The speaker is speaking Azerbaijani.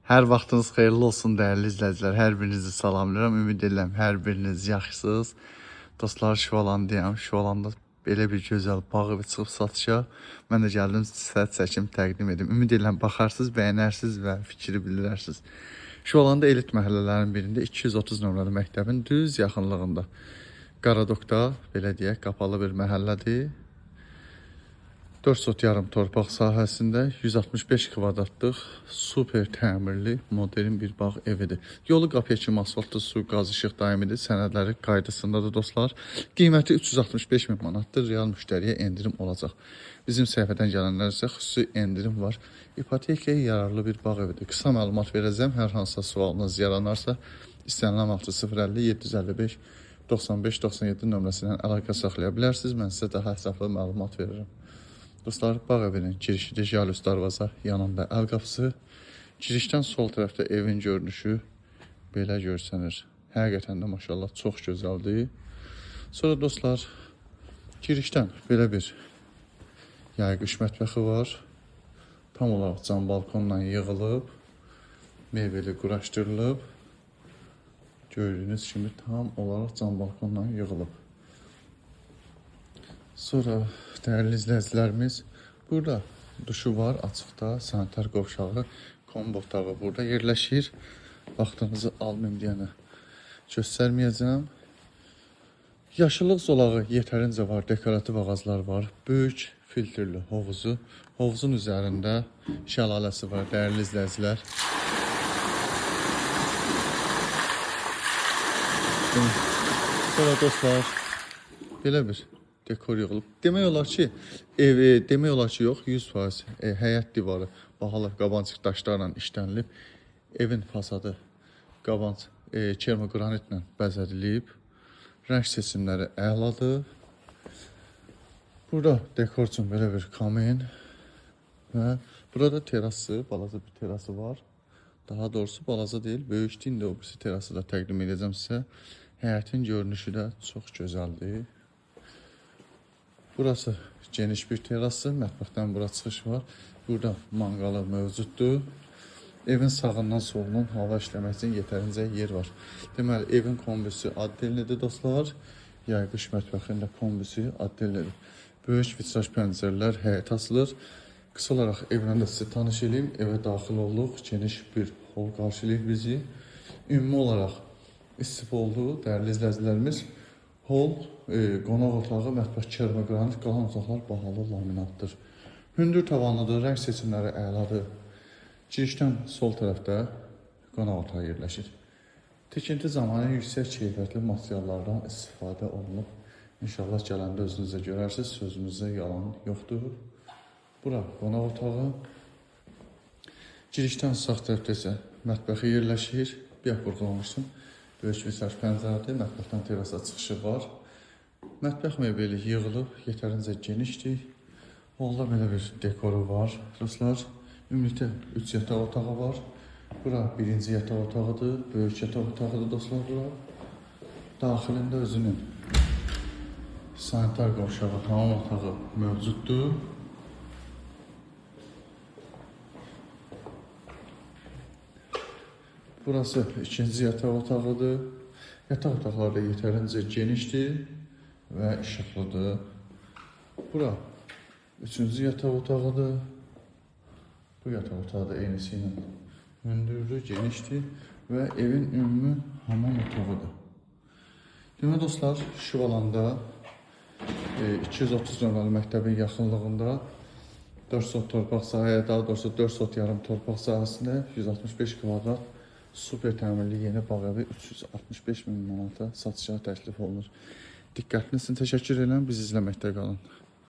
Hər vaxtınız xeyirli olsun dəyərli izləyicilər. Hər birinizi salamlayıram. Ümid edirəm hər biriniz yaxşısınız. Dostlar, Şovalandayam. Şovalanda belə bir gözəl bağ evi çıxıb satışa. Mən də gəldim sizə çəkim təqdim edim. Ümid edirəm baxarsınız, bəyənərsiniz və fikri bildirərsiniz. Şovalanda elit məhəllələrinin birində 230 nömrəli məktəbin düz yaxınlığında. Qaradokda, belə deyək, qapalı bir məhəllədir. 4 sot yarım torpaq sahəsində 165 kvadratlıq super təmirli modern bir bağ evidir. Yolu qapıya kimi asfaltlı, su, qaz, işıq daimidir. Sənədləri qaydasındadır dostlar. Qiyməti 365 min manatdır. Real müştəriyə endirim olacaq. Bizim səhifədən gələnlər isə xüsusi endirim var. İpotekaya yararlı bir bağ evidir. Qısa məlumat verəcəm. Hər hansısa sualınız yaranarsa istənilən vaxtı 050 755 95 97 nömrəsindən əlaqə saxlaya bilərsiniz. Mən sizə daha ətraflı məlumat verirəm. Dostlar, bağ evinin girişidir, jalüz darvaza, yanında əl qapısı. Girişdən sol tərəfdə evin görünüşü belə görsənir. Həqiqətən də maşallah çox gözəldir. Sonra dostlar, girişdən belə bir yayqış mətbəxi var. Tam olaraq cam balkonla yığılıb, mebeli quraşdırılıb. Gördüyünüz kimi tam olaraq cam balkonla yığılıb. Sonra dəyərli izləyicilərimiz, burada duşu var açıqda, sanitar qovşağı, kombo otağı burada yerləşir. Vaxtınızı almayım deyənə göstərməyəcəm. Yaşıllıq zolağı yetərincə var, dekorativ ağaclar var, böyük filtrli hovuzu, hovuzun üzərində şəlaləsi var, dəyərli izləyicilər. Sonra dostlar, belə bir dekor yığılıb. Demək olar ki, demək olar ki, yox, 100% həyət divarı bahalı qabancıq daşlarla işlənilib. Evin fasadı qabanc kermoqranitlə bəzədilib. Rəng seçimləri əladır. Burada dekor üçün belə bir kamin və burada terası, balaca bir terası var. Daha doğrusu balaca deyil, böyük də o birisi terası da təqdim edəcəm sizə. Həyətin görünüşü də çox gözəldir. Burası geniş bir terası, mətbəxdən bura çıxış var. Burada manqalı mövcuddur. Evin sağından solundan hava işləmək üçün yetərincə yer var. Deməli, evin kombisi addellidir dostlar. Yayqış mətbəxinin də kombisi addellidir. Böyük vitraj pəncərələr həyət asılır. Qısa olaraq evlə də sizi tanış edeyim. Evə daxil olduq. Geniş bir hol qarşılayır bizi. Ümumi olaraq istifadlı, dəyərli izləyicilərimiz, hol, qonaq otağı, mətbəx kermoqranit, qalan otaqlar bahalı laminatdır. Hündür tavanlıdır, rəng seçimləri əladır. Girişdən sol tərəfdə qonaq otağı yerləşir. Tikinti zamanı yüksək keyfiyyətli materiallardan istifadə olunub. İnşallah gələndə özünüzə görərsiniz, sözümüzdə yalan yoxdur. Bura qonaq otağı. Girişdən sağ tərəfdə isə mətbəxi yerləşir. Bir vurğulamışdım. Böyük vitraj pəncərədir, mətbəxdən terasa çıxışı var. Mətbəx mebeli yığılıb, yetərincə genişdir. Holda belə bir dekoru var, dostlar. Ümumilikdə 3 yataq otağı var. Bura birinci yataq otağıdır, böyük yataq otağıdır dostlar bura. Daxilində özünün sanitar qovşağı, hamam otağı mövcuddur. Burası ikinci yataq otağıdır. Yataq otaqları da yetərincə genişdir və işıqlıdır. Bura üçüncü yataq otağıdır. Bu yataq otağı da eynisi ilə hündürdür, genişdir və evin ümumi hamam otağıdır. Demək dostlar, Şovalanda 230 nömrəli məktəbin yaxınlığında 4 sot torpaq sahəyə, daha doğrusu 4 sot yarım torpaq sahəsində 165 kvadrat super təmirli yeni bağ evi 365 min manata satışa təklif olunur. Diqqətiniz üçün təşəkkür edirəm. Biz izləməkdə qalın.